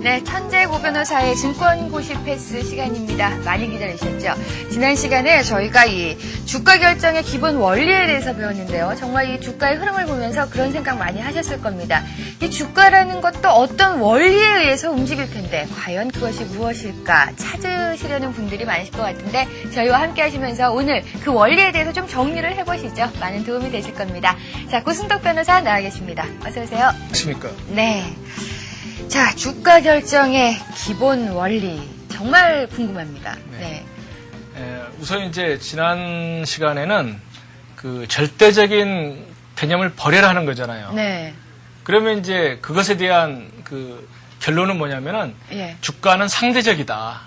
네, 천재 고 변호사의 증권고시 패스 시간입니다. 많이 기다리셨죠? 지난 시간에 저희가 이 주가 결정의 기본 원리에 대해서 배웠는데요. 정말 이 주가의 흐름을 보면서 그런 생각 많이 하셨을 겁니다. 이 주가라는 것도 어떤 원리에 의해서 움직일 텐데 과연 그것이 무엇일까 찾으시려는 분들이 많으실 것 같은데 저희와 함께 하시면서 오늘 그 원리에 대해서 좀 정리를 해보시죠. 많은 도움이 되실 겁니다. 자, 고승덕 변호사 나와 계십니다. 어서 오세요. 안녕하십니까? 네. 자, 주가 결정의 기본 원리 정말 궁금합니다. 네. 우선 이제 지난 시간에는 그 절대적인 개념을 버려라는 거잖아요. 네. 그러면 이제 그것에 대한 그 결론은 뭐냐면은 예. 주가는 상대적이다.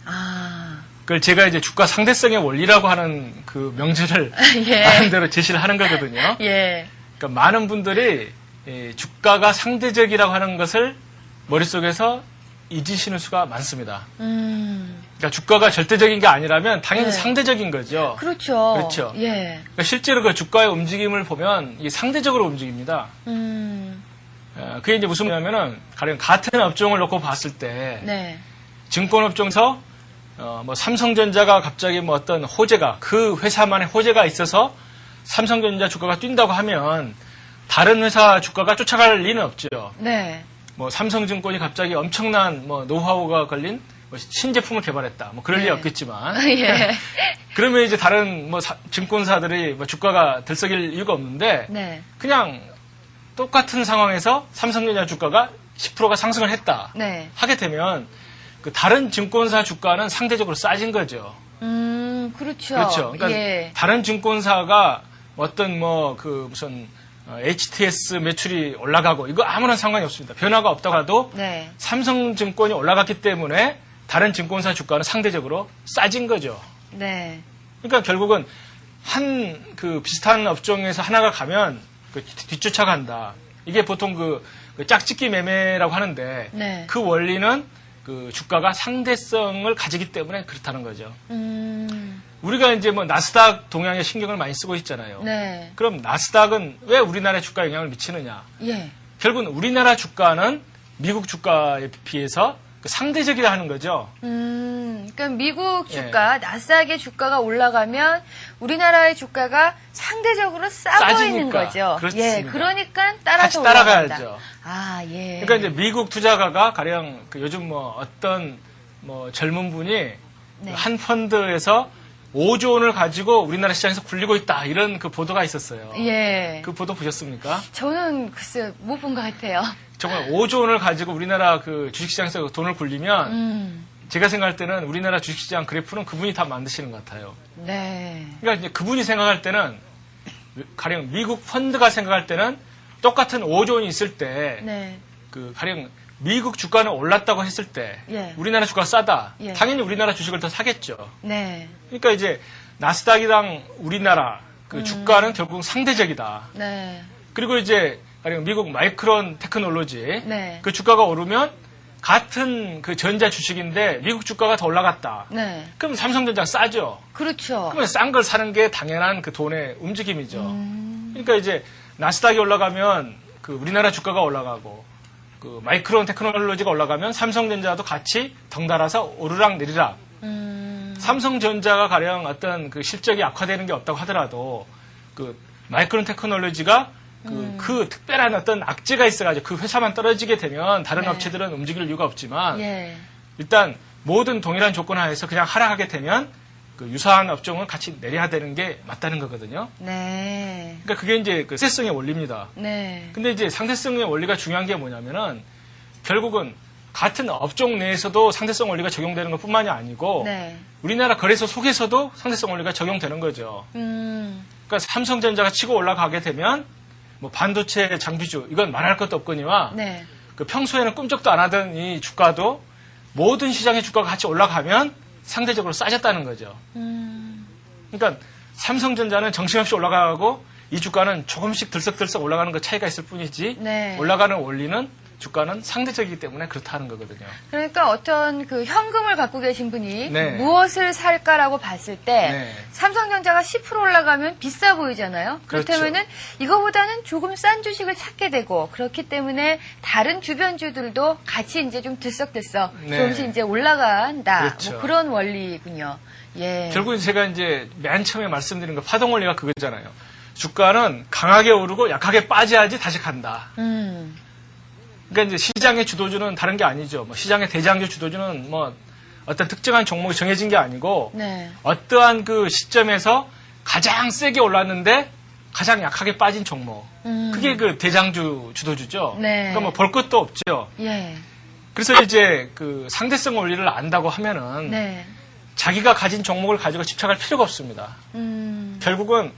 아. 그걸 제가 이제 주가 상대성의 원리라고 하는 그 명제를 예. 나름대로 제시를 하는 거거든요. 예. 그러니까 많은 분들이 이 주가가 상대적이라고 하는 것을 머릿속에서 잊으시는 수가 많습니다. 그러니까 주가가 절대적인 게 아니라면 당연히 네. 상대적인 거죠. 그렇죠. 그렇죠. 예. 그러니까 실제로 그 주가의 움직임을 보면 이게 상대적으로 움직입니다. 그게 이제 무슨 말이냐면은 가령 같은 업종을 놓고 봤을 때 네. 증권업종에서 뭐 삼성전자가 갑자기 뭐 어떤 호재가 그 회사만의 호재가 있어서 삼성전자 주가가 뛴다고 하면 다른 회사 주가가 쫓아갈 리는 없죠. 네. 뭐 삼성증권이 갑자기 엄청난 뭐 노하우가 걸린 뭐 신제품을 개발했다. 뭐 그럴 리 없겠지만. 예. 그러면 이제 다른 뭐 증권사들이 뭐 주가가 들썩일 이유가 없는데 네. 그냥 똑같은 상황에서 삼성전자 주가가 10%가 상승을 했다. 네. 하게 되면 그 다른 증권사 주가는 상대적으로 싸진 거죠. 그렇죠. 그렇죠. 그러니까 예. 다른 증권사가 어떤 뭐 그 무슨 HTS 매출이 올라가고 이거 아무런 상관이 없습니다. 변화가 없다고 해도 네. 삼성증권이 올라갔기 때문에 다른 증권사 주가는 상대적으로 싸진 거죠. 네. 그러니까 결국은 한 그 비슷한 업종에서 하나가 가면 그 뒤쫓아간다. 이게 보통 그 짝짓기 매매라고 하는데 네. 그 원리는 그 주가가 상대성을 가지기 때문에 그렇다는 거죠. 우리가 이제 뭐 나스닥 동향에 신경을 많이 쓰고 있잖아요. 네. 그럼 나스닥은 왜 우리나라의 주가에 영향을 미치느냐? 예. 결국은 우리나라 주가는 미국 주가에 비해서 상대적이라 하는 거죠. 그러니까 미국 주가, 나스닥의 주가가 올라가면 우리나라의 주가가 상대적으로 싸 보이는 거죠. 그렇습니다. 예, 그러니까 따라서 같이 올라간다. 따라가야죠. 아, 예. 그러니까 이제 미국 투자가가 가령 그 요즘 뭐 어떤 뭐 젊은 분이 네. 한 펀드에서 5조 원을 가지고 우리나라 시장에서 굴리고 있다 이런 그 보도가 있었어요. 예. 그 보도 보셨습니까? 저는 글쎄 못 본 것 같아요. 정말 5조 원을 가지고 우리나라 그 주식시장에서 돈을 굴리면 제가 생각할 때는 우리나라 주식시장 그래프는 그분이 다 만드시는 것 같아요. 네. 그러니까 이제 그분이 생각할 때는 가령 미국 펀드가 생각할 때는 똑같은 5조 원이 있을 때 네. 그 가령 미국 주가는 올랐다고 했을 때 예. 우리나라 주가가 싸다. 예. 당연히 우리나라 주식을 더 사겠죠. 네. 그러니까 이제 나스닥이랑 우리나라 그 주가는 결국 상대적이다. 네. 그리고 이제 가령 미국 마이크론 테크놀로지 네. 그 주가가 오르면 같은 그 전자 주식인데 미국 주가가 더 올라갔다. 네. 그럼 삼성전자 싸죠. 그렇죠. 그러면 싼 걸 사는 게 당연한 그 돈의 움직임이죠. 그러니까 이제 나스닥이 올라가면 그 우리나라 주가가 올라가고 그 마이크론 테크놀로지가 올라가면 삼성전자도 같이 덩달아서 오르락 내리락. 삼성전자가 가령 어떤 그 실적이 악화되는 게 없다고 하더라도 그 마이크론 테크놀로지가 그 특별한 어떤 악재가 있어가지고 그 회사만 떨어지게 되면 다른 네. 업체들은 움직일 이유가 없지만 예. 일단 모든 동일한 조건 하에서 그냥 하락하게 되면 그 유사한 업종은 같이 내려야 되는 게 맞다는 거거든요. 네. 그러니까 그게 이제 그 상대성의 원리입니다. 네. 근데 이제 상대성의 원리가 중요한 게 뭐냐면은 결국은 같은 업종 내에서도 상대성 원리가 적용되는 것 뿐만이 아니고 네. 우리나라 거래소 속에서도 상대성 원리가 적용되는 거죠. 그러니까 삼성전자가 치고 올라가게 되면 뭐 반도체 장비주 이건 말할 것도 없거니와 네. 그 평소에는 꿈쩍도 안 하던 이 주가도 모든 시장의 주가가 같이 올라가면 상대적으로 싸졌다는 거죠. 그러니까 삼성전자는 정신없이 올라가고 이 주가는 조금씩 들썩들썩 올라가는 그 차이가 있을 뿐이지 네. 올라가는 원리는 주가는 상대적이기 때문에 그렇다는 거거든요. 그러니까 어떤 그 현금을 갖고 계신 분이 네. 무엇을 살까라고 봤을 때 네. 삼성전자가 10% 올라가면 비싸 보이잖아요. 그렇다면은 이거보다는 조금 싼 주식을 찾게 되고 그렇기 때문에 다른 주변주들도 같이 이제 좀 들썩들썩 네. 조금씩 이제 올라간다. 그렇죠. 뭐 그런 원리군요. 예. 결국 제가 이제 맨 처음에 말씀드린 거 파동 원리가 그거잖아요. 주가는 강하게 오르고 약하게 빠져야지 다시 간다. 그러니까 이제 시장의 주도주는 다른 게 아니죠. 뭐 시장의 대장주 주도주는 뭐 어떤 특정한 종목이 정해진 게 아니고 네. 어떠한 그 시점에서 가장 세게 올랐는데 가장 약하게 빠진 종목. 그게 그 대장주 주도주죠. 네. 그러니까 뭐 볼 것도 없죠. 예. 그래서 이제 그 상대성 원리를 안다고 하면은 네. 자기가 가진 종목을 가지고 집착할 필요가 없습니다. 결국은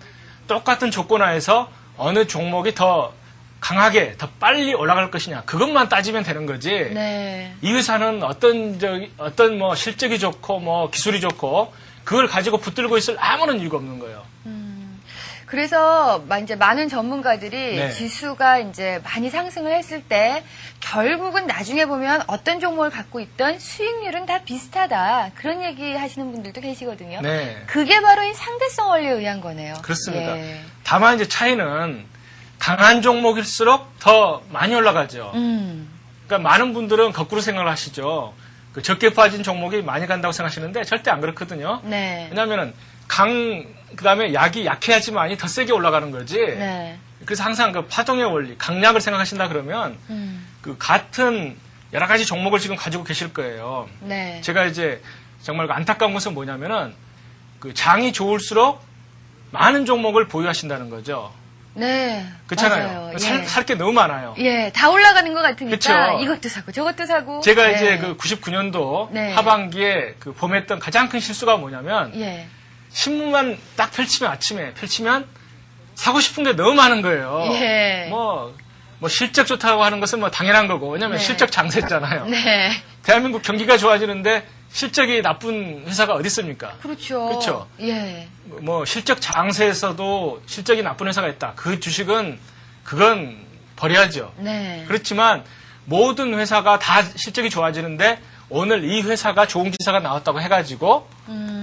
똑같은 조건 하에서 어느 종목이 더 강하게, 더 빨리 올라갈 것이냐. 그것만 따지면 되는 거지. 네. 이 회사는 어떤 뭐 실적이 좋고, 뭐 기술이 좋고, 그걸 가지고 붙들고 있을 아무런 이유가 없는 거예요. 그래서 이제 많은 전문가들이 네. 지수가 이제 많이 상승을 했을 때 결국은 나중에 보면 어떤 종목을 갖고 있던 수익률은 다 비슷하다. 그런 얘기 하시는 분들도 계시거든요. 네. 그게 바로 이 상대성 원리에 의한 거네요. 그렇습니다. 예. 다만 이제 차이는 강한 종목일수록 더 많이 올라가죠. 그러니까 많은 분들은 거꾸로 생각을 하시죠. 그 적게 빠진 종목이 많이 간다고 생각하시는데 절대 안 그렇거든요. 네. 왜냐하면은 그다음에 약이 약해야지만이 더 세게 올라가는 거지. 네. 그래서 항상 그 파동의 원리, 강약을 생각하신다 그러면 그 같은 여러 가지 종목을 지금 가지고 계실 거예요. 네. 제가 이제 정말 안타까운 것은 뭐냐면은 그 장이 좋을수록 많은 종목을 보유하신다는 거죠. 네. 그렇잖아요. 맞아요. 살 게 너무 많아요. 예, 다 올라가는 것 같으니까 그쵸. 이것도 사고 저것도 사고. 제가 네. 이제 그 99년도 네. 하반기에 그 범했던 가장 큰 실수가 뭐냐면 예. 신문만 딱 아침에 펼치면 사고 싶은 게 너무 많은 거예요. 예. 뭐 실적 좋다고 하는 것은 뭐 당연한 거고 왜냐면 네. 실적 장세잖아요. 네. 대한민국 경기가 좋아지는데 실적이 나쁜 회사가 어디 있습니까? 그렇죠. 그렇죠. 예. 뭐 실적 장세에서도 실적이 나쁜 회사가 있다. 그 주식은 그건 버려야죠. 네. 그렇지만 모든 회사가 다 실적이 좋아지는데 오늘 이 회사가 좋은 기사가 나왔다고 해가지고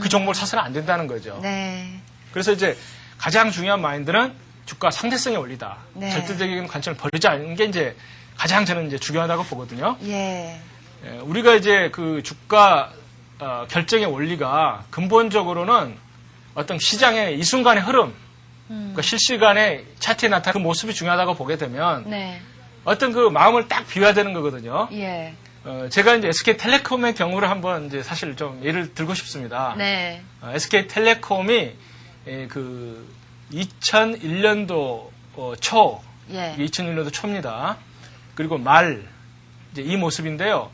그 종목을 사서는 안 된다는 거죠. 네. 그래서 이제 가장 중요한 마인드는 주가 상대성의 원리다. 네. 절대적인 관점을 버리지 않는 게 이제 가장 저는 이제 중요하다고 보거든요. 예. 우리가 이제 그 주가 결정의 원리가 근본적으로는 어떤 시장의 이 순간의 흐름, 그러니까 실시간에 차트에 나타나는 그 모습이 중요하다고 보게 되면 네. 어떤 그 마음을 딱 비워야 되는 거거든요. 예. 제가 이제 SK텔레콤의 경우를 한번 이제 사실 좀 예를 들고 싶습니다. 네. SK텔레콤이 그 2001년도 초, 예. 2001년도 초입니다. 그리고 이제 이 모습인데요.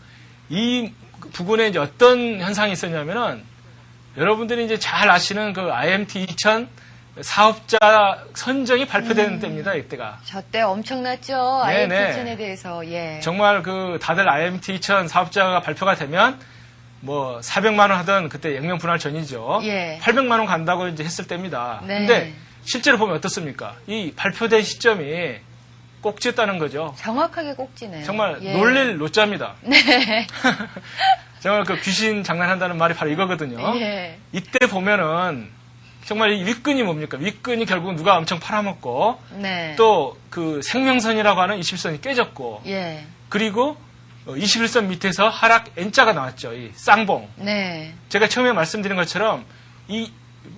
이 부분에 이제 어떤 현상이 있었냐면은 여러분들이 이제 잘 아시는 그 IMT 2000 사업자 선정이 발표되는 때입니다. 이때가. 저 때 엄청났죠. 네네. IMT2000에 대해서. 예. 정말 그 다들 IMT 2000 사업자가 발표가 되면 뭐 400만 원 하던 그때 액면 분할 전이죠. 예. 800만 원 간다고 이제 했을 때입니다. 네. 근데 실제로 보면 어떻습니까? 이 발표된 시점이 꼭지였다는 거죠. 정확하게 꼭지네요. 정말 예. 놀릴 노자입니다. 네. 정말 그 귀신 장난한다는 말이 바로 이거거든요. 예. 이때 보면은 정말 이 윗끈이 뭡니까? 윗끈이 결국 누가 엄청 팔아먹고 네. 또 그 생명선이라고 하는 21선이 깨졌고 예. 그리고 21선 밑에서 하락 N자가 나왔죠. 이 쌍봉. 네. 제가 처음에 말씀드린 것처럼 이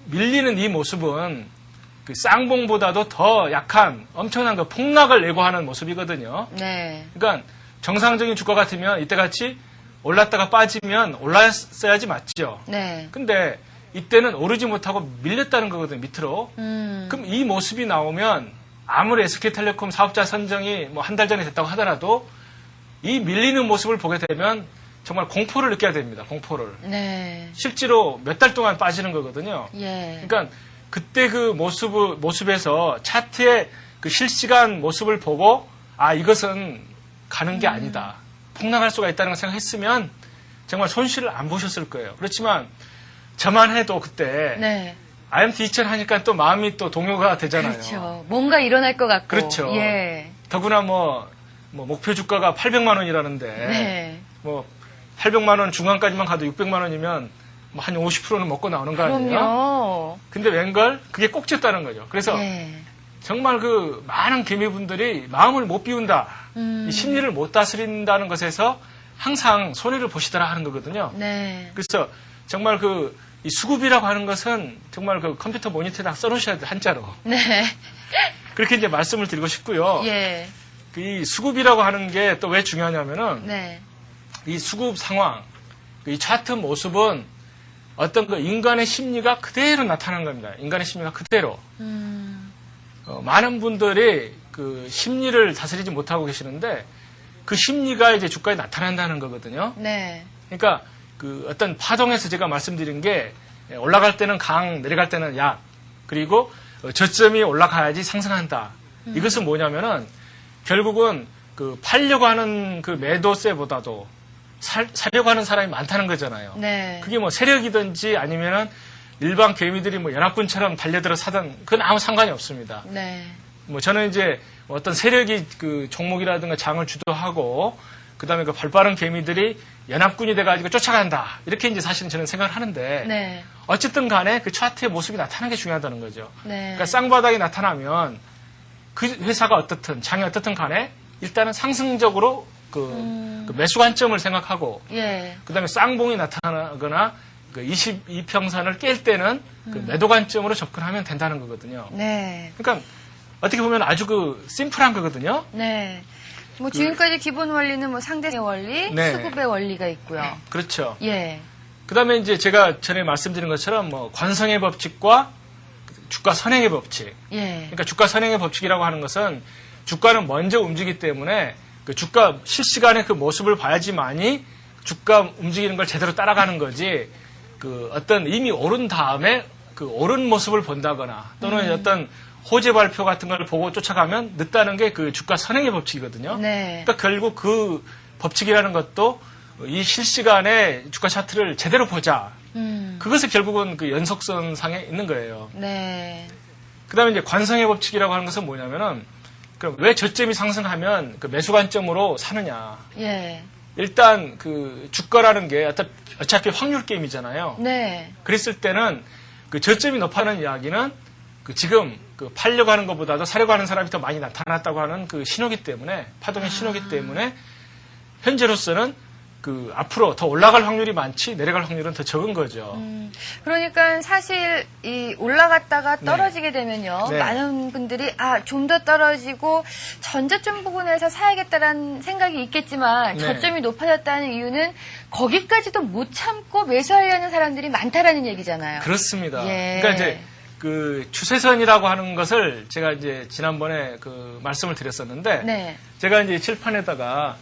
밀리는 이 모습은 그 쌍봉보다도 더 약한 엄청난 그 폭락을 예고하는 모습이거든요. 네. 그러니까 정상적인 주가 같으면 이때같이 올랐다가 빠지면 올랐어야지 맞죠. 네. 근데 이때는 오르지 못하고 밀렸다는 거거든요. 밑으로. 그럼 이 모습이 나오면 아무리 SK텔레콤 사업자 선정이 뭐 한 달 전에 됐다고 하더라도 이 밀리는 모습을 보게 되면 정말 공포를 느껴야 됩니다. 공포를. 네. 실제로 몇 달 동안 빠지는 거거든요. 예. 그러니까 그때 그 모습에서 차트의 그 실시간 모습을 보고 아 이것은 가는 게 아니다. 폭락할 수가 있다는 걸 생각했으면 정말 손실을 안 보셨을 거예요. 그렇지만 저만 해도 그때 네. IMT 2000 하니까 또 마음이 또 동요가 되잖아요. 그렇죠. 뭔가 일어날 것 같고. 그렇죠. 예. 더구나 뭐 뭐 목표 주가가 800만 원이라는데 네. 뭐 800만 원 중간까지만 가도 600만 원이면 뭐 한 50%는 먹고 나오는 거 아니에요? 그럼요. 근데 웬걸 그게 꼭지였다는 거죠. 그래서 예. 정말 그 많은 개미분들이 마음을 못 비운다, 이 심리를 못 다스린다는 것에서 항상 손해를 보시더라 하는 거거든요. 네. 그래서 정말 이 수급이라고 하는 것은 정말 그 컴퓨터 모니터에다 써놓으셔야 돼요, 한자로. 네. 그렇게 이제 말씀을 드리고 싶고요. 예. 이 수급이라고 하는 게 또 왜 중요하냐면은 네. 이 수급 상황, 이 차트 모습은 어떤 그 인간의 심리가 그대로 나타나는 겁니다. 인간의 심리가 그대로. 많은 분들이 그 심리를 다스리지 못하고 계시는데 그 심리가 이제 주가에 나타난다는 거거든요. 네. 그러니까 그 어떤 파동에서 제가 말씀드린 게 올라갈 때는 강, 내려갈 때는 약, 그리고 저점이 올라가야지 상승한다. 이것은 뭐냐면은 결국은 그 팔려고 하는 그 매도세보다도 사려고 하는 사람이 많다는 거잖아요. 네. 그게 뭐 세력이든지 아니면은 일반 개미들이 뭐 연합군처럼 달려들어 사든 그건 아무 상관이 없습니다. 네. 뭐 저는 이제 어떤 세력이 그 종목이라든가 장을 주도하고 그다음에 그 발빠른 개미들이 연합군이 돼가지고 쫓아간다. 이렇게 이제 사실은 저는 생각을 하는데 네. 어쨌든 간에 그 차트의 모습이 나타나는 게 중요하다는 거죠. 네. 그러니까 쌍바닥이 나타나면 그 회사가 어떻든 장이 어떻든 간에 일단은 상승적으로 그 매수 관점을 생각하고 예. 그다음에 쌍봉이 나타나거나 그 22평선을 깰 때는 그 매도 관점으로 접근하면 된다는 거거든요. 네. 그러니까 어떻게 보면 아주 그 심플한 거거든요. 네. 뭐 지금까지 기본 원리는 뭐 상대의 원리, 네. 수급의 원리가 있고요. 그렇죠. 예. 그다음에 이제 제가 전에 말씀드린 것처럼 뭐 관성의 법칙과 주가 선행의 법칙. 예. 그러니까 주가 선행의 법칙이라고 하는 것은 주가는 먼저 움직이기 때문에 그 주가 실시간의 그 모습을 봐야지만이 주가 움직이는 걸 제대로 따라가는 거지. 그 어떤 이미 오른 다음에 그 오른 모습을 본다거나 또는 어떤 호재 발표 같은 걸 보고 쫓아가면 늦다는 게 그 주가 선행의 법칙이거든요. 네. 그러니까 결국 그 법칙이라는 것도 이 실시간의 주가 차트를 제대로 보자. 그것이 결국은 그 연속선 상에 있는 거예요. 네. 그 다음에 이제 관성의 법칙이라고 하는 것은 뭐냐면은, 그럼 왜 저점이 상승하면 그 매수 관점으로 사느냐. 예. 일단 그 주가라는 게 어차피 확률 게임이잖아요. 네. 그랬을 때는 그 저점이 높아는 이야기는 그 지금 그 팔려고 하는 것보다도 사려고 하는 사람이 더 많이 나타났다고 하는 그 신호기 때문에, 파동의 신호기 때문에 현재로서는 그 앞으로 더 올라갈 확률이 많지 내려갈 확률은 더 적은 거죠. 그러니까 사실 이 올라갔다가 떨어지게 되면요. 네. 많은 분들이 좀 더 떨어지고 전저점 부근에서 사야겠다라는 생각이 있겠지만 네. 저점이 높아졌다는 이유는 거기까지도 못 참고 매수하려는 사람들이 많다라는 얘기잖아요. 그렇습니다. 예. 그러니까 이제 그 추세선이라고 하는 것을 제가 이제 지난번에 그 말씀을 드렸었는데 네. 제가 이제 칠판에다가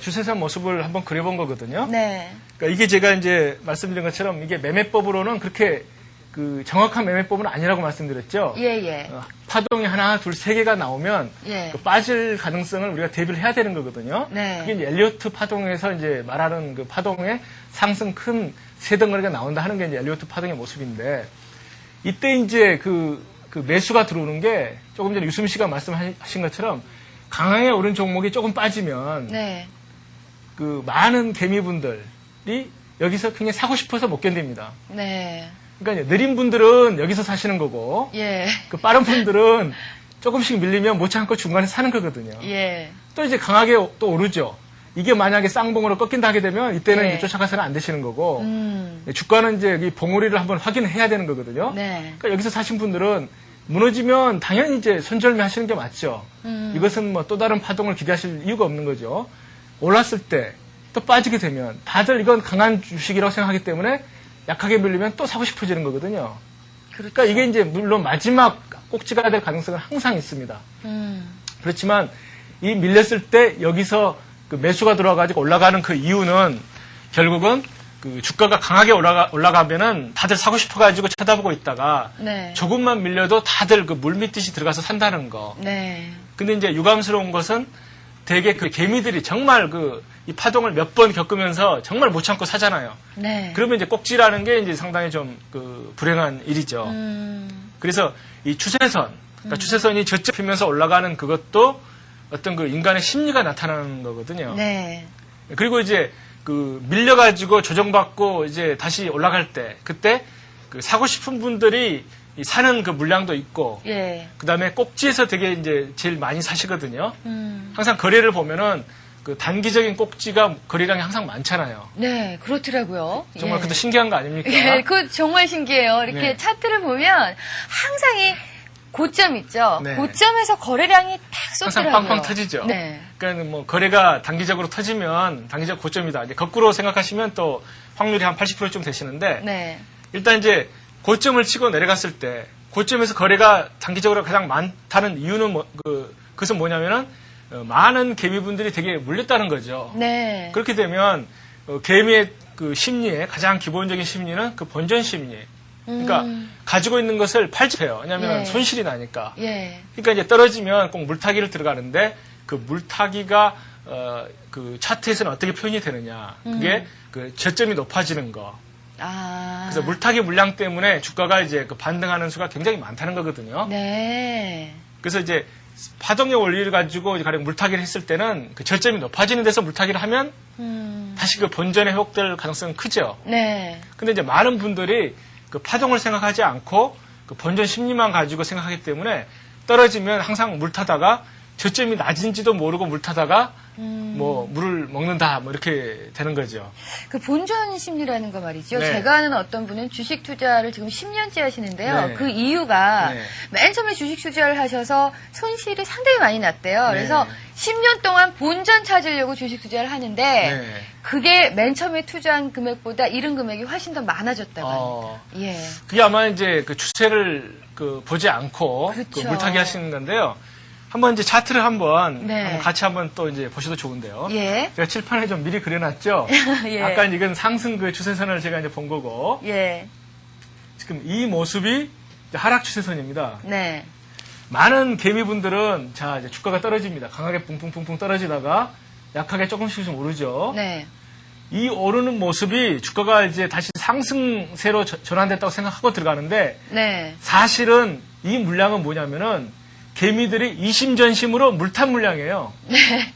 추세선 모습을 한번 그려본 거거든요. 네. 그러니까 이게 제가 이제 말씀드린 것처럼 이게 매매법으로는 그렇게 그 정확한 매매법은 아니라고 말씀드렸죠. 예, 예. 파동이 하나, 둘, 세 개가 나오면 예. 그 빠질 가능성을 우리가 대비를 해야 되는 거거든요. 네. 그게 이제 엘리오트 파동에서 이제 말하는 그 파동의 상승 큰 세 덩어리가 나온다 하는 게 이제 엘리오트 파동의 모습인데 이때 이제 그 매수가 들어오는 게 조금 전에 유수민 씨가 말씀하신 것처럼 강하게 오른 종목이 조금 빠지면 네. 그 많은 개미분들이 여기서 그냥 사고 싶어서 못 견딥니다. 네. 그러니까 이제 느린 분들은 여기서 사시는 거고 예. 그 빠른 분들은 조금씩 밀리면 못 참고 중간에 사는 거거든요. 예. 또 이제 강하게 또 오르죠. 이게 만약에 쌍봉으로 꺾인다 하게 되면 이때는 예. 이제 쫓아가서는 안 되시는 거고 주가는 이제 이 봉우리를 한번 확인을 해야 되는 거거든요. 네. 그러니까 여기서 사신 분들은 무너지면 당연히 이제 손절매 하시는 게 맞죠. 이것은 뭐 또 다른 파동을 기대하실 이유가 없는 거죠. 올랐을 때 또 빠지게 되면 다들 이건 강한 주식이라고 생각하기 때문에 약하게 밀리면 또 사고 싶어지는 거거든요. 그렇죠. 그러니까 이게 이제 물론 마지막 꼭지가 될 가능성은 항상 있습니다. 그렇지만 이 밀렸을 때 여기서 그 매수가 들어와가지고 올라가는 그 이유는 결국은 그 주가가 강하게 올라가면은 다들 사고 싶어가지고 쳐다보고 있다가 네. 조금만 밀려도 다들 그 물밀듯이 들어가서 산다는 거. 네. 근데 이제 유감스러운 것은 되게 그 개미들이 정말 이 파동을 몇 번 겪으면서 정말 못 참고 사잖아요. 네. 그러면 이제 꼭지라는 게 이제 상당히 좀 그 불행한 일이죠. 그래서 이 추세선, 그러니까 추세선이 저점 피면서 올라가는 그것도 어떤 그 인간의 심리가 나타나는 거거든요. 네. 그리고 이제 그 밀려가지고 조정받고 이제 다시 올라갈 때 그때 그 사고 싶은 분들이 사는 그 물량도 있고 예. 그다음에 꼭지에서 되게 이제 제일 많이 사시거든요. 항상 거래를 보면은 그 단기적인 꼭지가 거래량이 항상 많잖아요. 네, 그렇더라고요. 정말 예. 그것도 신기한 거 아닙니까? 예, 그거 정말 신기해요. 이렇게 네. 차트를 보면 항상 이 고점 있죠. 네. 고점에서 거래량이 딱 항상 쏟더라고요. 빵빵 터지죠. 네. 그러니까 뭐 거래가 단기적으로 터지면 단기적 고점이다. 이제 거꾸로 생각하시면 또 확률이 한 80%쯤 되시는데 네. 일단 이제 고점을 치고 내려갔을 때 고점에서 거래가 단기적으로 가장 많다는 이유는 그것은 뭐냐면은 많은 개미분들이 되게 물렸다는 거죠. 네. 그렇게 되면 개미의 그 심리의 가장 기본적인 심리는 그 본전 심리. 그러니까 가지고 있는 것을 팔지해요. 왜냐하면 예. 손실이 나니까. 예. 그러니까 이제 떨어지면 꼭 물타기를 들어가는데 그 물타기가 그 차트에서는 어떻게 표현이 되느냐. 그게 그 저점이 높아지는 거. 아. 그래서 물타기 물량 때문에 주가가 이제 그 반등하는 수가 굉장히 많다는 거거든요. 네. 그래서 이제 파동의 원리를 가지고 가령 물타기를 했을 때는 그 저점이 높아지는 데서 물타기를 하면 다시 그 본전에 회복될 가능성은 크죠. 네. 근데 이제 많은 분들이 그 파동을 생각하지 않고 그 본전 심리만 가지고 생각하기 때문에 떨어지면 항상 물 타다가 저점이 낮은지도 모르고 물 타다가 뭐 물을 먹는다 뭐 이렇게 되는 거죠. 그 본전 심리라는 거 말이죠. 네. 제가 아는 어떤 분은 주식 투자를 지금 10년째 하시는데요. 네. 그 이유가 네. 맨 처음에 주식 투자를 하셔서 손실이 상당히 많이 났대요. 네. 그래서 10년 동안 본전 찾으려고 주식 투자를 하는데 네. 그게 맨 처음에 투자한 금액보다 잃은 금액이 훨씬 더 많아졌다고 합니다. 예. 그게 아마 이제 그 추세를 그 보지 않고 그 그렇죠. 물타기 하시는 건데요. 한번 이제 차트를 한번 네. 같이 한번 또 이제 보셔도 좋은데요. 예. 제가 칠판에 좀 미리 그려놨죠. 예. 아까 이건 상승 그 추세선을 제가 이제 본 거고 예. 지금 이 모습이 이제 하락 추세선입니다. 네. 많은 개미분들은 자 이제 주가가 떨어집니다. 강하게 붕붕붕붕 떨어지다가 약하게 조금씩 좀 오르죠. 네. 이 오르는 모습이 주가가 이제 다시 상승세로 전환됐다고 생각하고 들어가는데 네. 사실은 이 물량은 뭐냐면은 개미들이 이심전심으로 물탄 물량이에요. 네.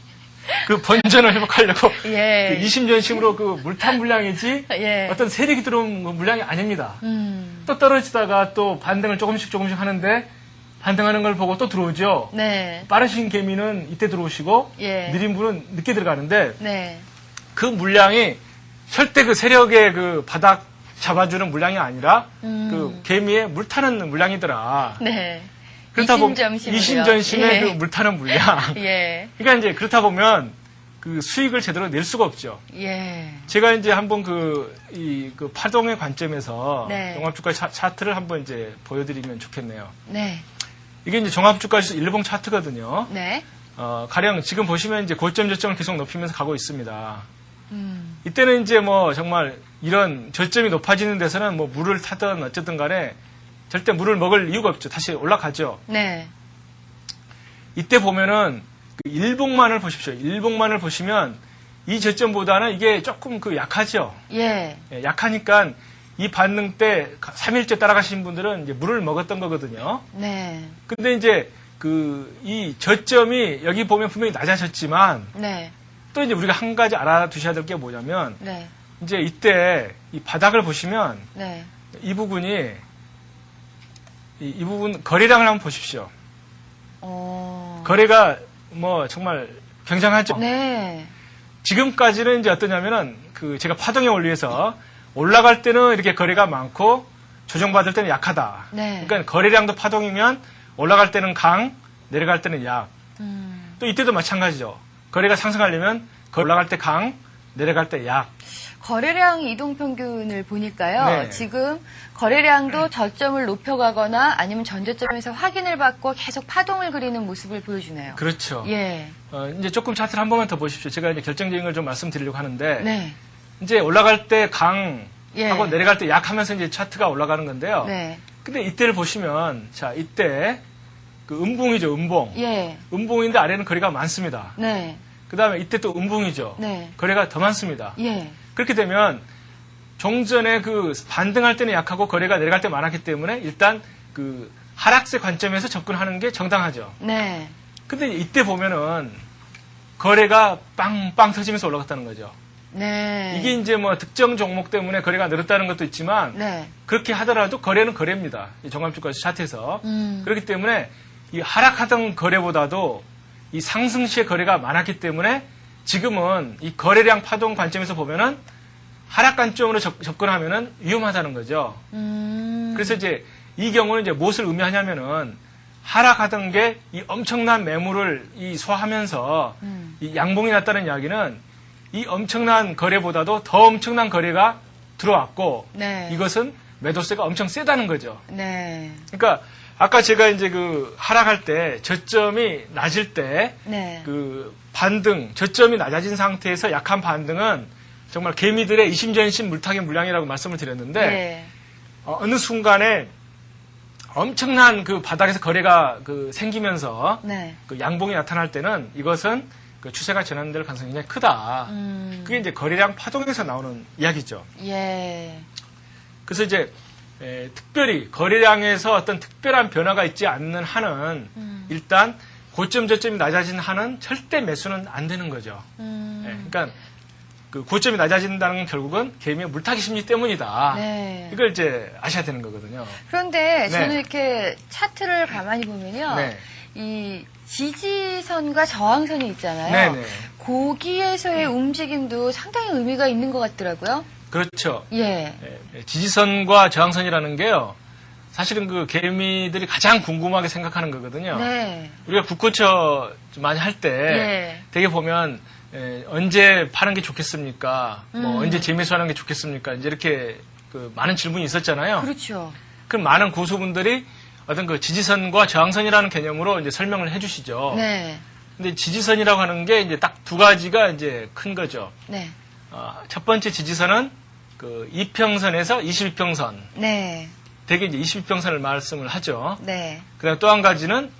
그 본전을 회복하려고 예. 그 이심전심으로 그 물탄 물량이지 예. 어떤 세력이 들어온 그 물량이 아닙니다. 음. 또 떨어지다가 또 반등을 조금씩 하는데 반등하는 걸 보고 또 들어오죠. 네. 빠르신 개미는 이때 들어오시고 예. 느린 분은 늦게 들어가는데 네. 그 물량이 절대 그 세력의 그 바닥 잡아주는 물량이 아니라 그 개미의 물타는 물량이더라. 네. 그렇다 보면 이심전심이요. 이심전심의 예. 그 물타는 물량. 예. 그러니까 이제 그렇다 보면 그 수익을 제대로 낼 수가 없죠. 예. 제가 이제 한번 그 파동의 관점에서 네. 종합주가 차트를 한번 이제 보여드리면 좋겠네요. 네. 이게 이제 종합주가에서 일봉 차트거든요. 네. 가령 지금 보시면 이제 고점 저점을 계속 높이면서 가고 있습니다. 이때는 이제 뭐 정말 이런 저점이 높아지는 데서는 뭐 물을 타든 어쨌든 간에 절대 물을 먹을 이유가 없죠. 다시 올라가죠. 네. 이때 보면은 그 일봉만을 보십시오. 일봉만을 보시면 이 저점보다는 이게 조금 그 약하죠. 예. 예, 약하니까 이 반등 때 3일째 따라가신 분들은 이제 물을 먹었던 거거든요. 네. 근데 이제 이 저점이 여기 보면 분명히 낮아졌지만 네. 또 이제 우리가 한 가지 알아두셔야 될 게 뭐냐면 네. 이제 이때 이 바닥을 보시면 네. 이 부분이 이 부분 거래량을 한번 보십시오. 거래가 뭐 정말 굉장하죠. 네. 지금까지는 이제 어떠냐면은 그 제가 파동의 원리에서 올라갈 때는 이렇게 거래가 많고 조정받을 때는 약하다. 네. 그러니까 거래량도 파동이면 올라갈 때는 강, 내려갈 때는 약. 또 이때도 마찬가지죠. 거래가 상승하려면 올라갈 때 강, 내려갈 때 약. 거래량 이동평균을 보니까요. 네. 지금 거래량도 저점을 높여가거나 아니면 전저점에서 확인을 받고 계속 파동을 그리는 모습을 보여주네요. 그렇죠. 예. 이제 조금 차트를 한 번만 더 보십시오. 제가 이제 결정적인 걸 좀 말씀드리려고 하는데 네. 이제 올라갈 때 강 예. 하고 내려갈 때 약 하면서 이제 차트가 올라가는 건데요. 네. 근데 이때를 보시면 자, 이때 그 음봉이죠, 음봉. 예. 음봉인데 아래는 거래가 많습니다. 네. 그다음에 이때 또 음봉이죠. 네. 거래가 더 많습니다. 예. 그렇게 되면 종전에 그 반등할 때는 약하고 거래가 내려갈 때 많았기 때문에 일단 그 하락세 관점에서 접근하는 게 정당하죠. 네. 근데 이때 보면은 거래가 빵빵 터지면서 올라갔다는 거죠. 네. 이게 이제 뭐 특정 종목 때문에 거래가 늘었다는 것도 있지만 네. 그렇게 하더라도 거래는 거래입니다. 이 종합주가 차트에서. 그렇기 때문에 이 하락하던 거래보다도 이 상승 시의 거래가 많았기 때문에 지금은 이 거래량 파동 관점에서 보면은 하락 관점으로 접근하면은 위험하다는 거죠. 그래서 이제 이 경우는 이제 무엇을 의미하냐면은 하락하던 게 이 엄청난 매물을 이 소화하면서 이 양봉이 났다는 이야기는 이 엄청난 거래보다도 더 엄청난 거래가 들어왔고 네. 이것은 매도세가 엄청 세다는 거죠. 네. 그러니까 아까 제가 이제 그 하락할 때 저점이 낮을 때 네. 그 반등, 저점이 낮아진 상태에서 약한 반등은 정말 개미들의 이심전심 물타기 물량이라고 말씀을 드렸는데 네. 어느 순간에 엄청난 그 바닥에서 거래가 그 생기면서 네. 그 양봉이 나타날 때는 이것은 그 추세가 전환될 가능성이 굉장히 크다. 그게 이제 거래량 파동에서 나오는 이야기죠. 예. 그래서 이제 특별히 거래량에서 어떤 특별한 변화가 있지 않는 한은 일단 고점 저점이 낮아진 한은 절대 매수는 안 되는 거죠. 그러니까 그 고점이 낮아진다는 건 결국은 개미의 물타기 심리 때문이다. 네. 이걸 이제 아셔야 되는 거거든요. 그런데 네. 저는 이렇게 차트를 가만히 보면요. 네. 이 지지선과 저항선이 있잖아요. 네네. 거기에서의 움직임도 상당히 의미가 있는 것 같더라고요. 그렇죠. 예. 지지선과 저항선이라는 게요. 사실은 그 개미들이 가장 궁금하게 생각하는 거거든요. 네. 우리가 국고처 많이 할 때 예. 되게 보면 언제 파는 게 좋겠습니까? 뭐 언제 재매수하는 게 좋겠습니까? 이제 이렇게 그 많은 질문이 있었잖아요. 그렇죠. 그럼 많은 고수분들이 어떤 그 지지선과 저항선이라는 개념으로 이제 설명을 해주시죠. 네. 근데 지지선이라고 하는 게 이제 딱 두 가지가 이제 큰 거죠. 네. 첫 번째 지지선은 그 이평선에서 21평선. 네. 되게 이제 22평선을 말씀을 하죠. 네. 그다음 또 한 가지는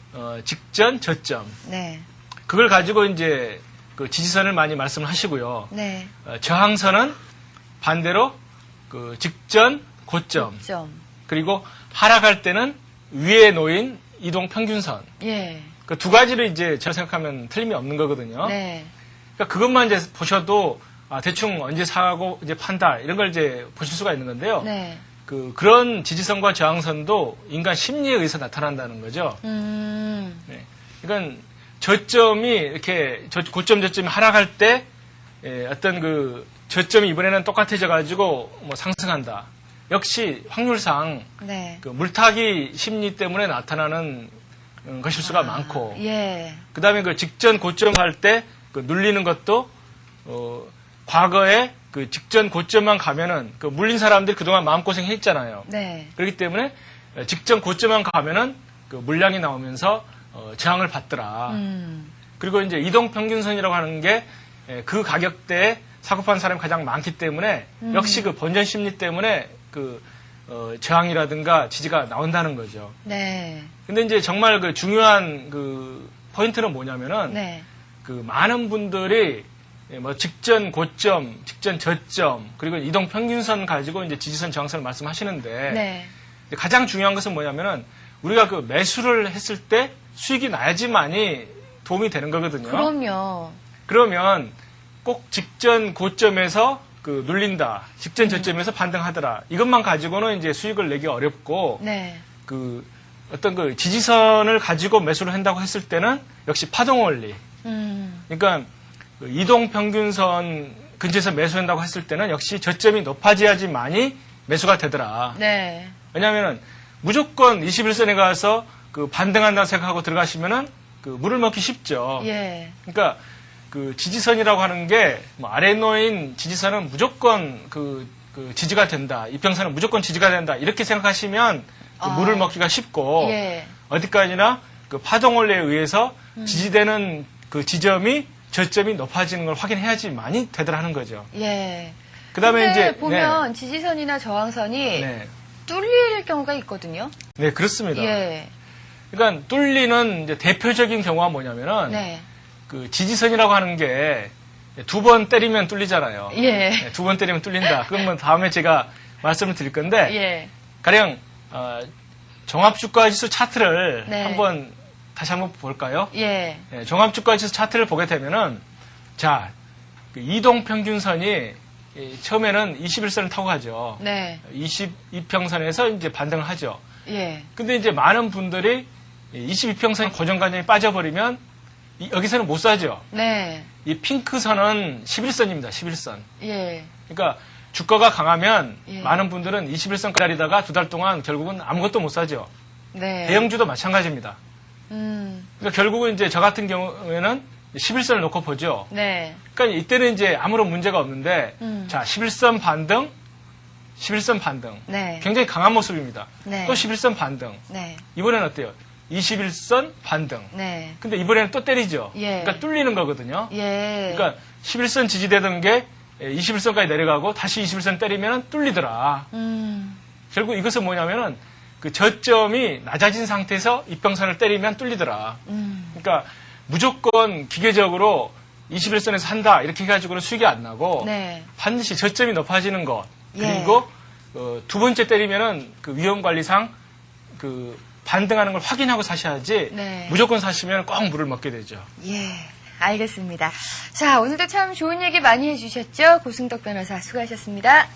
직전, 저점. 네. 그걸 가지고 이제 그 지지선을 많이 말씀을 하시고요. 네. 저항선은 반대로 그 직전, 고점. 점. 그리고 하락할 때는 위에 놓인 이동 평균선. 예. 그 두 가지를 이제 제가 생각하면 틀림이 없는 거거든요. 네. 그러니까 그것만 이제 보셔도 대충 언제 사고 이제 판다 이런 걸 이제 보실 수가 있는 건데요. 네. 그런 지지선과 저항선도 인간 심리에 의해서 나타난다는 거죠. 네. 그러니까 저점이 이렇게 고점 저점이 하락할 때 어떤 그 저점이 이번에는 똑같아져 가지고 뭐 상승한다. 역시 확률상 네. 그 물타기 심리 때문에 나타나는 것일 수가 많고, 예. 그 다음에 그 직전 고점 할 때 그 눌리는 것도 과거에 그 직전 고점만 가면은 그 물린 사람들이 그동안 마음고생 했잖아요. 네. 그렇기 때문에 직전 고점만 가면은 그 물량이 나오면서 저항을 받더라. 그리고 이제 이동평균선이라고 하는 게 그 가격대에 사고판 사람이 가장 많기 때문에 역시 그 번전 심리 때문에 그 저항이라든가 지지가 나온다는 거죠. 네. 근데 이제 정말 그 중요한 그 포인트는 뭐냐면은 네. 그 많은 분들이 뭐 직전 고점, 직전 저점, 그리고 이동 평균선 가지고 이제 지지선 저항선을 말씀하시는데 네. 가장 중요한 것은 뭐냐면은 우리가 그 매수를 했을 때 수익이 나야지만이 도움이 되는 거거든요. 그럼요. 그러면 꼭 직전 고점에서 그 눌린다, 직전 저점에서 반등하더라. 이것만 가지고는 이제 수익을 내기 어렵고 네. 그 어떤 그 지지선을 가지고 매수를 한다고 했을 때는 역시 파동 원리. 그러니까 그 이동 평균선 근처에서 매수한다고 했을 때는 역시 저점이 높아져야지만이 매수가 되더라. 네. 왜냐하면 무조건 21선에 가서 그 반등한다고 생각하고 들어가시면은 그 물을 먹기 쉽죠. 예. 그러니까 그 지지선이라고 하는 게 뭐 아래 놓인 지지선은 무조건 그 지지가 된다. 이평선은 무조건 지지가 된다. 이렇게 생각하시면 그 물을 먹기가 쉽고 예. 어디까지나 그 파동 원리에 의해서 지지되는 그 지점이 저점이 높아지는 걸 확인해야지만이 되더라는 거죠. 예. 그다음에 이제 보면 지지선이나 저항선이 네. 뚫릴 경우가 있거든요. 네, 그렇습니다. 예. 그러니까 뚫리는 이제 대표적인 경우가 뭐냐면은 네. 그 지지선이라고 하는 게 두 번 때리면 뚫리잖아요. 예. 네, 두 번 때리면 뚫린다. 그러면 다음에 제가 말씀을 드릴 건데 예. 가령 종합주가지수 차트를 네. 한번 다시 한번 볼까요? 예. 예, 종합주가지수 차트를 보게 되면은, 자, 그 이동평균선이 처음에는 21선을 타고 가죠. 네. 22평선에서 이제 반등을 하죠. 예. 근데 이제 많은 분들이 22평선 고정관념이 빠져버리면 여기서는 못 사죠. 네. 이 핑크선은 11선입니다. 11선. 예. 그러니까 주가가 강하면 예. 많은 분들은 21선 기다리다가 2달 동안 결국은 아무것도 못 사죠. 네. 대형주도 마찬가지입니다. 그러니까 결국은 이제 저 같은 경우에는 11선을 놓고 보죠. 네. 그러니까 이때는 이제 아무런 문제가 없는데, 음. 자, 11선 반등, 11선 반등. 네. 굉장히 강한 모습입니다. 네. 또 11선 반등. 네. 이번에는 어때요? 21선 반등. 네. 근데 이번에는 또 때리죠. 예. 그러니까 뚫리는 거거든요. 예. 그러니까 11선 지지되던 게 21선까지 내려가고 다시 21선 때리면 뚫리더라. 결국 이것은 뭐냐면은 그 저점이 낮아진 상태에서 이평선을 때리면 뚫리더라. 그러니까 무조건 기계적으로 21선에서 산다 이렇게 해가지고는 수익이 안 나고 네. 반드시 저점이 높아지는 것 예. 그리고 두 번째 때리면은 그 위험관리상 그 반등하는 걸 확인하고 사셔야지 네. 무조건 사시면 꼭 물을 먹게 되죠. 예. 알겠습니다. 자, 오늘도 참 좋은 얘기 많이 해주셨죠? 고승덕 변호사 수고하셨습니다.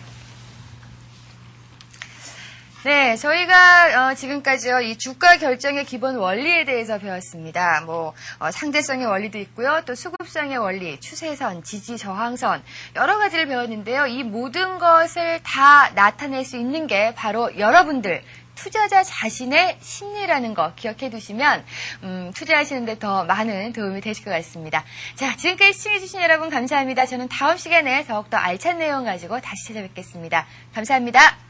네, 저희가 지금까지요 이 주가 결정의 기본 원리에 대해서 배웠습니다. 뭐 상대성의 원리도 있고요, 또 수급성의 원리, 추세선, 지지 저항선 여러 가지를 배웠는데요. 이 모든 것을 다 나타낼 수 있는 게 바로 여러분들 투자자 자신의 심리라는 거 기억해 두시면 투자하시는데 더 많은 도움이 되실 것 같습니다. 자, 지금까지 시청해주신 여러분 감사합니다. 저는 다음 시간에 더욱더 알찬 내용 가지고 다시 찾아뵙겠습니다. 감사합니다.